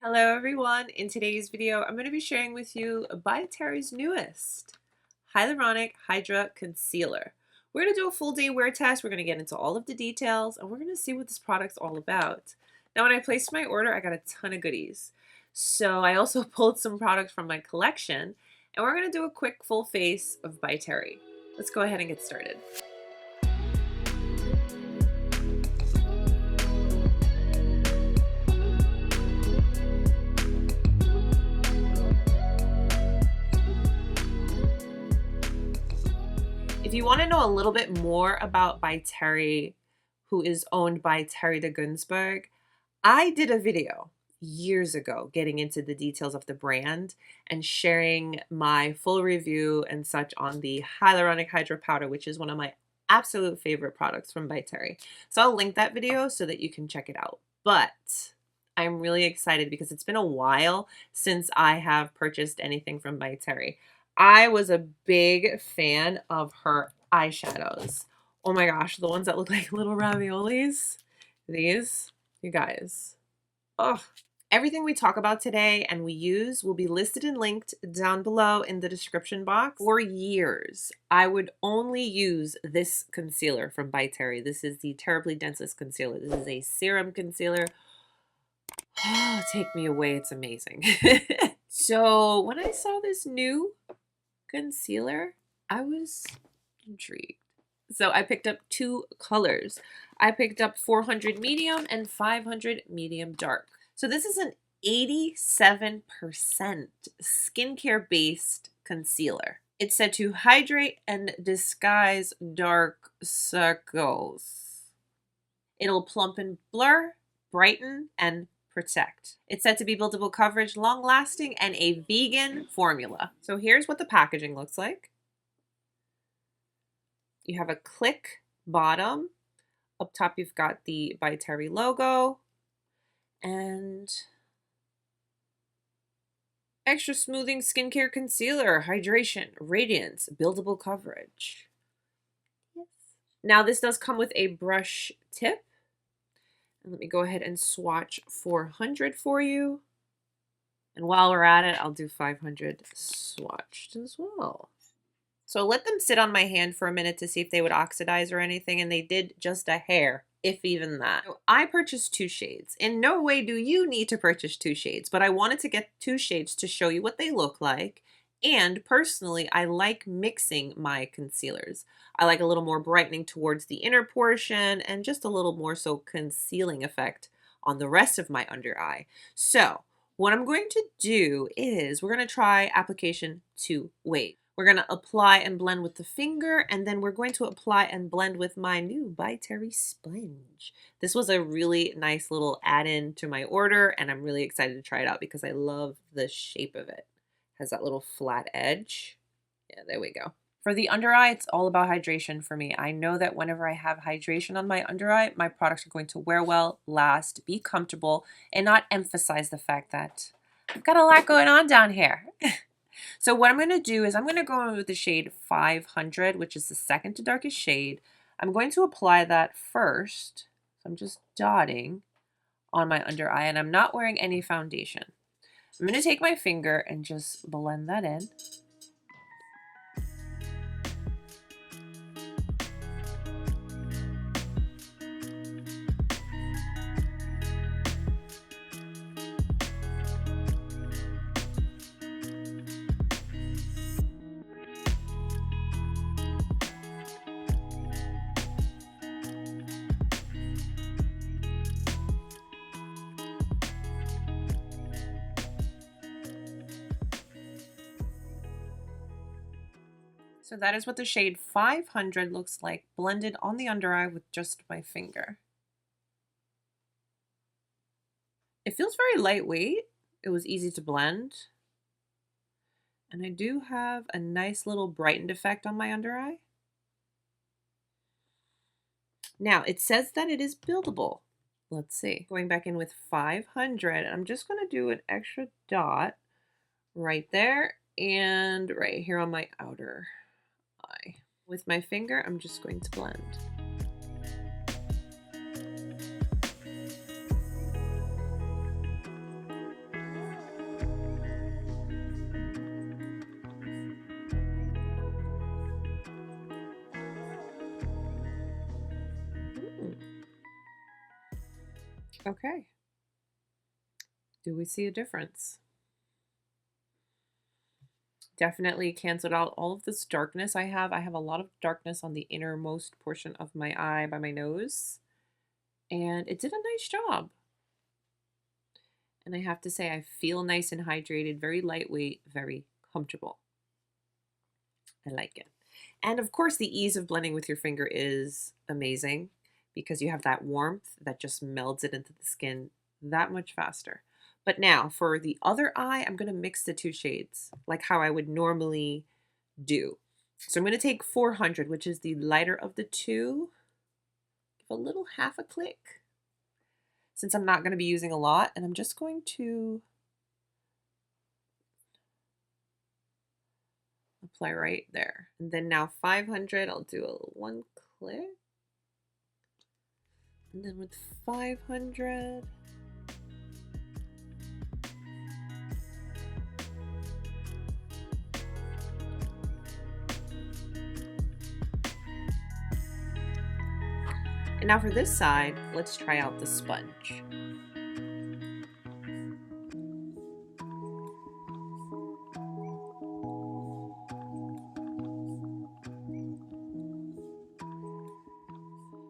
Hello everyone, in today's video I'm going to be sharing with you By Terry's newest Hyaluronic Hydra Concealer. We're going to do a full day wear test, we're going to get into all of the details, and we're going to see what this product's all about. Now when I placed my order I got a ton of goodies. So I also pulled some products from my collection, and we're going to do a quick full face of By Terry. Let's go ahead and get started. If you want to know a little bit more about By Terry, who is owned by Terry de Gunzburg, I did a video years ago getting into the details of the brand and sharing my full review and such on the Hyaluronic Hydra powder, which is one of my absolute favorite products from By Terry. So I'll link that video so that you can check it out. But I'm really excited because it's been a while since I have purchased anything from By Terry. I was a big fan of her eyeshadows. Oh my gosh, the ones that look like little raviolis. These, you guys. Oh, everything we talk about today and we use will be listed and linked down below in the description box. For years, I would only use this concealer from By Terry. This is the Terribly Densest Concealer. This is a serum concealer. Oh, take me away. It's amazing. So when I saw this new concealer, I was intrigued. So I picked up two colors. I picked up 400 medium and 500 medium dark. So this is an 87% skincare based concealer. It's said to hydrate and disguise dark circles. It'll plump and blur, brighten, and protect. It's said to be buildable coverage, long lasting, and a vegan formula. So here's what the packaging looks like. You have a click bottom. Up top you've got the By Terry logo and extra smoothing skincare concealer, hydration, radiance, buildable coverage. Yes. Now this does come with a brush tip. And let me go ahead and swatch 400 for you. And while we're at it, I'll do 500 swatched as well. So let them sit on my hand for a minute to see if they would oxidize or anything, and they did just a hair, if even that. So I purchased two shades. In no way do you need to purchase two shades, but I wanted to get two shades to show you what they look like. And personally, I like mixing my concealers. I like a little more brightening towards the inner portion and just a little more so concealing effect on the rest of my under eye. So what I'm going to do is we're going to try application 2 weight. We're going to apply and blend with the finger, and then we're going to apply and blend with my new By Terry sponge. This was a really nice little add-in to my order, and I'm really excited to try it out because I love the shape of it. Has that little flat edge. Yeah, there we go. For the under eye, it's all about hydration for me. I know that whenever I have hydration on my under eye, my products are going to wear well, last, be comfortable, and not emphasize the fact that I've got a lot going on down here. So what I'm going to do is I'm going to go in with the shade 500, which is the second to darkest shade. I'm going to apply that first. So I'm just dotting on my under eye, and I'm not wearing any foundation. I'm going to take my finger and just blend that in. So that is what the shade 500 looks like, blended on the under eye with just my finger. It feels very lightweight. It was easy to blend. And I do have a nice little brightened effect on my under eye. Now, it says that it is buildable. Let's see. Going back in with 500, I'm just going to do an extra dot right there and right here on my outer eye. With my finger, I'm just going to blend. Okay. Do we see a difference? Definitely canceled out all of this darkness I have. I have a lot of darkness on the innermost portion of my eye by my nose. And it did a nice job. And I have to say, I feel nice and hydrated, very lightweight, very comfortable. I like it. And of course, the ease of blending with your finger is amazing because you have that warmth that just melds it into the skin that much faster. But now for the other eye, I'm going to mix the two shades like how I would normally do. So I'm going to take 400, which is the lighter of the two. Give a little half a click since I'm not going to be using a lot. And I'm just going to apply right there. And then now 500, I'll do a one click. And then with 500, and now for this side, let's try out the sponge.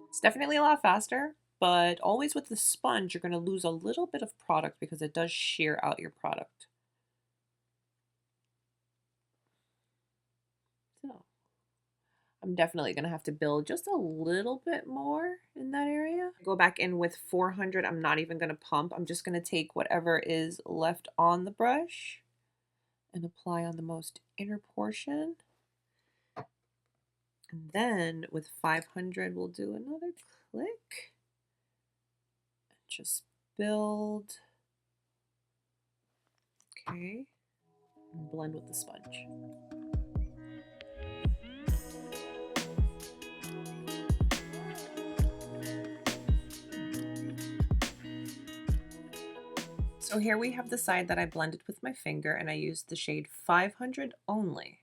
It's definitely a lot faster, but always with the sponge, you're going to lose a little bit of product because it does shear out your product. So I'm definitely going to have to build just a little bit more in that area. Go back in with 400. I'm not even going to pump. I'm just going to take whatever is left on the brush and apply on the most inner portion. And then with 500, we'll do another click and just build. Okay, and blend with the sponge. So here we have the side that I blended with my finger, and I used the shade 500 only.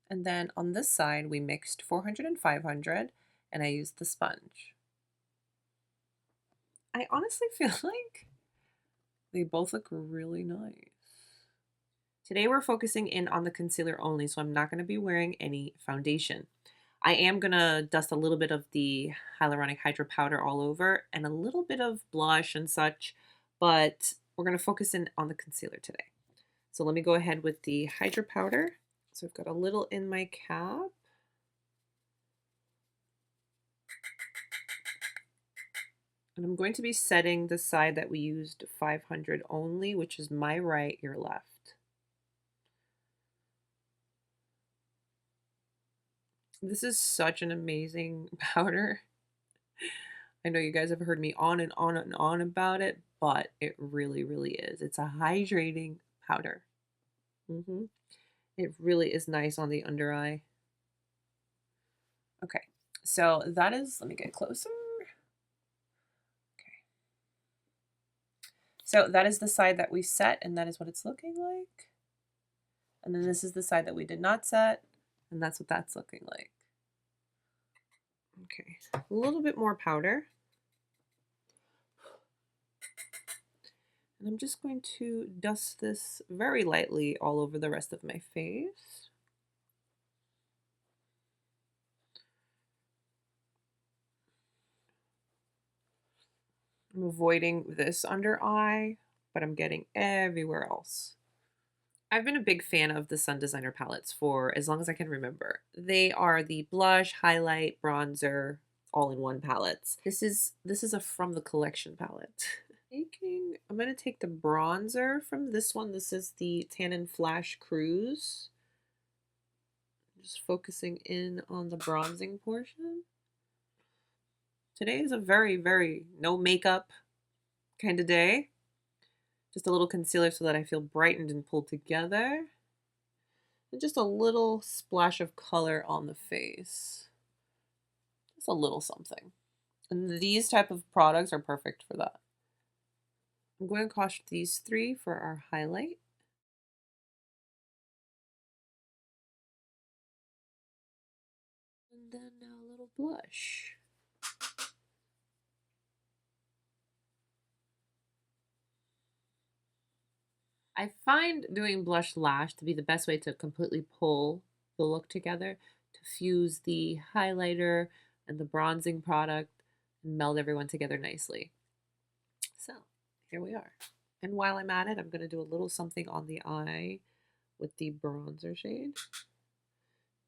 And then on this side, we mixed 400 and 500, and I used the sponge. I honestly feel like they both look really nice. Today we're focusing in on the concealer only, so I'm not going to be wearing any foundation. I am going to dust a little bit of the Hyaluronic Hydra powder all over and a little bit of blush and such, but we're going to focus in on the concealer today. So let me go ahead with the Hydra powder. So I've got a little in my cap. And I'm going to be setting the side that we used 500 only, which is my right, your left. This is such an amazing powder. I know you guys have heard me on and on and on about it, but it really, really is. It's a hydrating powder. It really is nice on the under eye. Okay, so that is, let me get closer. Okay. So that is the side that we set, and that is what it's looking like. And then this is the side that we did not set, and that's what that's looking like. Okay, a little bit more powder. And I'm just going to dust this very lightly all over the rest of my face. I'm avoiding this under eye, but I'm getting everywhere else. I've been a big fan of the Sun Designer palettes for as long as I can remember. They are the blush, highlight, bronzer, all-in-one palettes. This is a From the Collection palette. I'm going to take the bronzer from this one. This is the Tannin Flash Cruise. Just focusing in on the bronzing portion. Today is a very, very no makeup kind of day. Just a little concealer so that I feel brightened and pulled together. And just a little splash of color on the face. Just a little something. And these type of products are perfect for that. I'm going to cost these three for our highlight. And then now a little blush. I find doing blush lash to be the best way to completely pull the look together, to fuse the highlighter and the bronzing product and meld everyone together nicely. So here we are. And while I'm at it, I'm going to do a little something on the eye with the bronzer shade,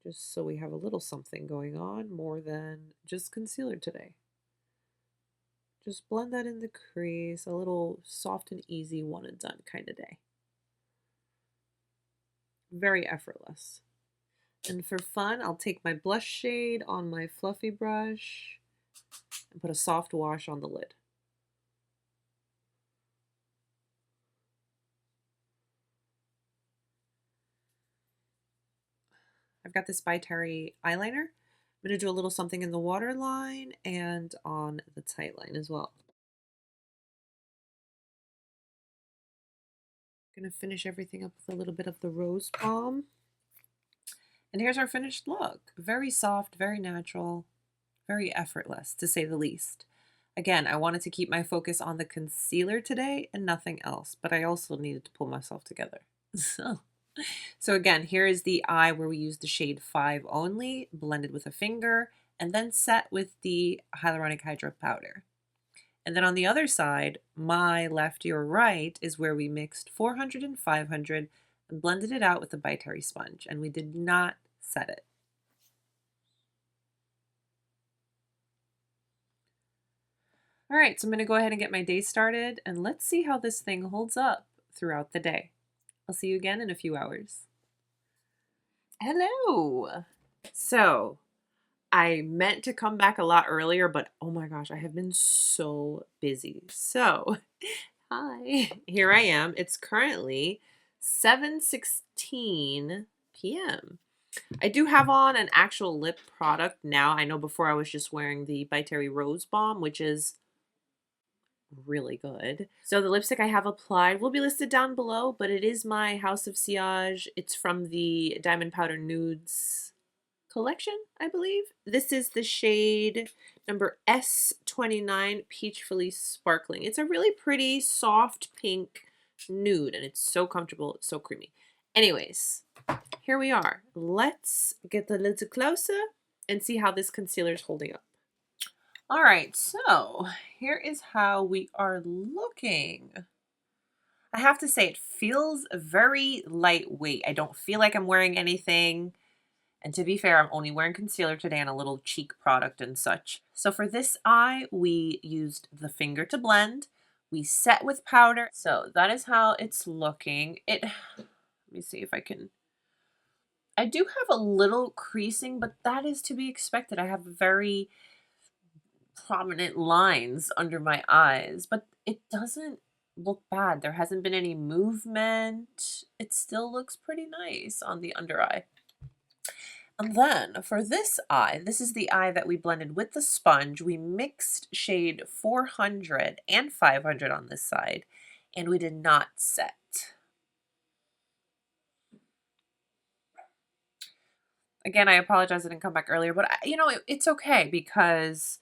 just so we have a little something going on more than just concealer today. Just blend that in the crease, a little soft and easy, one and done kind of day. Very effortless. And for fun, I'll take my blush shade on my fluffy brush and put a soft wash on the lid. I've got this by Terry eyeliner. I'm going to do a little something in the waterline and on the tight line as well. I'm going to finish everything up with a little bit of the Rose Balm. And here's our finished look. Very soft, very natural, very effortless, to say the least. Again, I wanted to keep my focus on the concealer today and nothing else, but I also needed to pull myself together. So again, here is the eye where we use the shade 5 only, blended with a finger, and then set with the Hyaluronic Hydra powder. And then on the other side, my left, your right, is where we mixed 400 and 500 and blended it out with a by Terry sponge, and we did not set it. All right, so I'm going to go ahead and get my day started, and let's see how this thing holds up throughout the day. I'll see you again in a few hours. Hello! So, I meant to come back a lot earlier, but oh my gosh, I have been so busy. So, hi, here I am. It's currently 7:16 p.m. I do have on an actual lip product now. I know before I was just wearing the by Terry Rose Balm, which is really good. So the lipstick I have applied will be listed down below, but it is my House of Sillage. It's from the Diamond Powder Nudes collection, I believe. This is the shade number S29 Peachfully Sparkling. It's a really pretty soft pink nude, and it's so comfortable. It's so creamy. Anyways, here we are. Let's get a little closer and see how this concealer is holding up. All right, so here is how we are looking. I have to say, it feels very lightweight. I don't feel like I'm wearing anything. And to be fair, I'm only wearing concealer today and a little cheek product and such. So for this eye, we used the finger to blend. We set with powder. So that is how it's looking. Let me see if I can. I do have a little creasing, but that is to be expected. I have very prominent lines under my eyes, but it doesn't look bad. There hasn't been any movement. It still looks pretty nice on the under eye. And then for this eye, this is the eye that we blended with the sponge. We mixed shade 400 and 500 on this side, and we did not set. Again, I apologize I didn't come back earlier, but it's okay because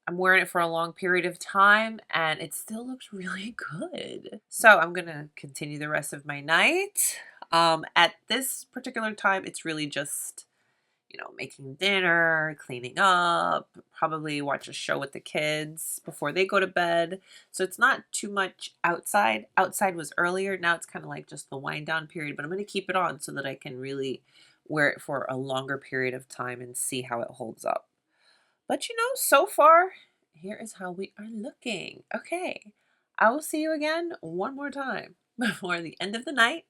I'm wearing it for a long period of time and it still looks really good. So I'm going to continue the rest of my night. At this particular time, it's really just, making dinner, cleaning up, probably watch a show with the kids before they go to bed. So it's not too much outside. Outside was earlier. Now it's kind of like just the wind down period, but I'm going to keep it on so that I can really wear it for a longer period of time and see how it holds up. But so far, here is how we are looking. Okay, I will see you again one more time before the end of the night,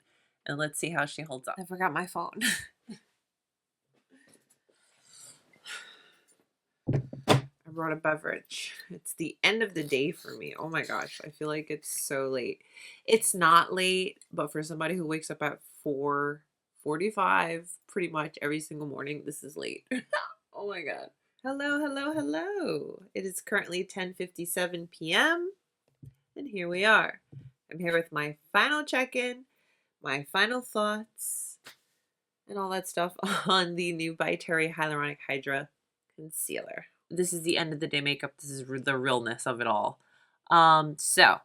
and let's see how she holds up. I forgot my phone. I brought a beverage. It's the end of the day for me. Oh my gosh, I feel like it's so late. It's not late, but for somebody who wakes up at 4:45 pretty much every single morning, this is late. Oh my god. Hello, hello, hello. It is currently 10:57 p.m. and here we are. I'm here with my final check-in, my final thoughts, and all that stuff on the new by Terry Hyaluronic Hydra concealer. This is the end of the day makeup. This is the realness of it all. So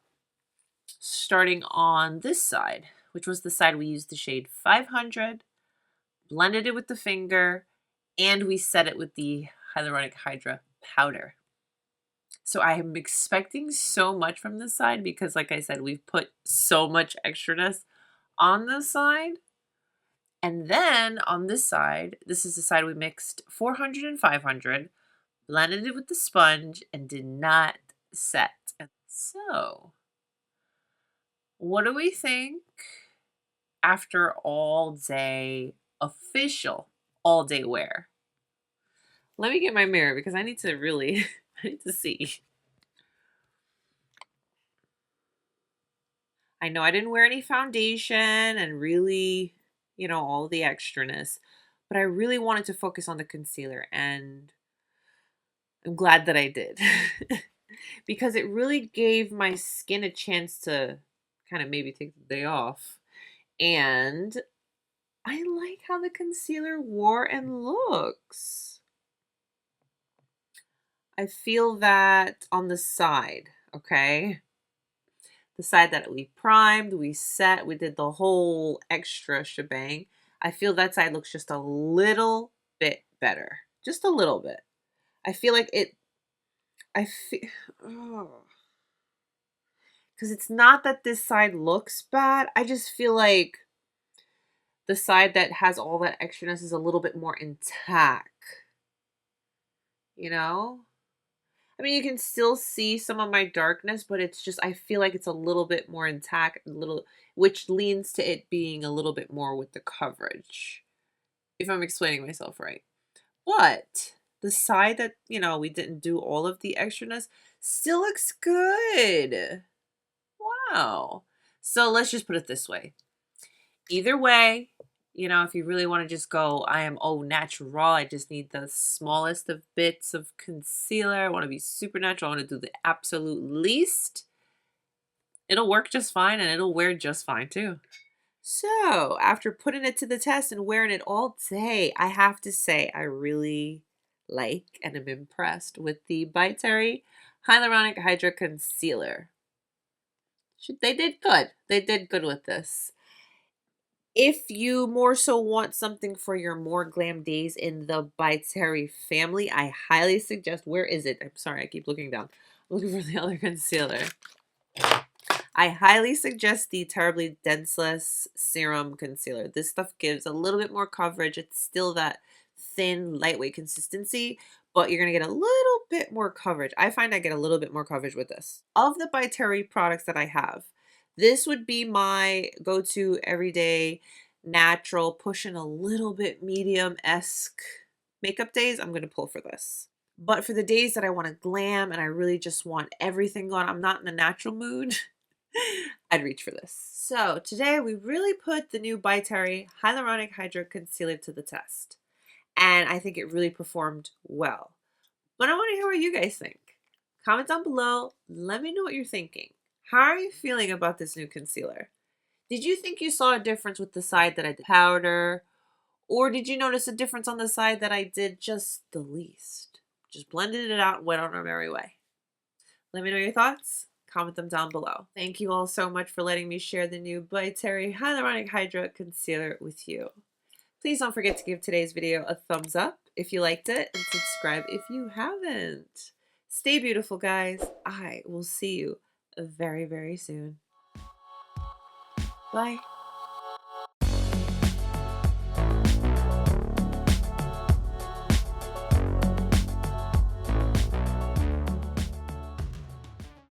starting on this side, which was the side we used the shade 500, blended it with the finger, and we set it with the Hyaluronic Hydra powder. So I am expecting so much from this side because, like I said, we've put so much extraness on this side. And then on this side, this is the side we mixed 400 and 500, blended it with the sponge, and did not set. So, what do we think after all day official all day wear? Let me get my mirror because I need to really, I need to see. I know I didn't wear any foundation and really, you know, all the extraness, but I really wanted to focus on the concealer, and I'm glad that I did because it really gave my skin a chance to kind of maybe take the day off. And I like how the concealer wore and looks. I feel that on the side, okay? The side that we primed, we set, we did the whole extra shebang. I feel that side looks just a little bit better. Just a little bit. I feel like because it's not that this side looks bad. I just feel like the side that has all that extraness is a little bit more intact. You know? I mean, you can still see some of my darkness, but it's just, I feel like it's a little bit more intact, which leans to it being a little bit more with the coverage, if I'm explaining myself right. But the side that, you know, we didn't do all of the extraness still looks good. Wow. So let's just put it this way. Either way, you know, if you really want to just go, I am au natural, I just need the smallest of bits of concealer, I want to be super natural, I want to do the absolute least, it'll work just fine and it'll wear just fine too. So after putting it to the test and wearing it all day, I have to say I really like and am impressed with the By Terry Hyaluronic Hydra Concealer. They did good. They did good with this. If you more so want something for your more glam days in the By Terry family, I highly suggest, where is it? I'm sorry, I keep looking down. I'm looking for the other concealer. I highly suggest the Terribly Denseless Serum Concealer. This stuff gives a little bit more coverage. It's still that thin, lightweight consistency, but you're going to get a little bit more coverage. I find I get a little bit more coverage with this. Of the By Terry products that I have, this would be my go-to everyday natural, pushing a little bit medium-esque makeup days. I'm going to pull for this. But for the days that I want to glam and I really just want everything going, I'm not in a natural mood, I'd reach for this. So today we really put the new By Terry Hyaluronic Hydra Concealer to the test. And I think it really performed well. But I want to hear what you guys think. Comment down below. Let me know what you're thinking. How are you feeling about this new concealer? Did you think you saw a difference with the side that I did powder? Or did you notice a difference on the side that I did just the least? Just blended it out and went on our merry way. Let me know your thoughts. Comment them down below. Thank you all so much for letting me share the new By Terry Hyaluronic Hydra Concealer with you. Please don't forget to give today's video a thumbs up if you liked it and subscribe if you haven't. Stay beautiful, guys. I will see you very, very soon. Bye.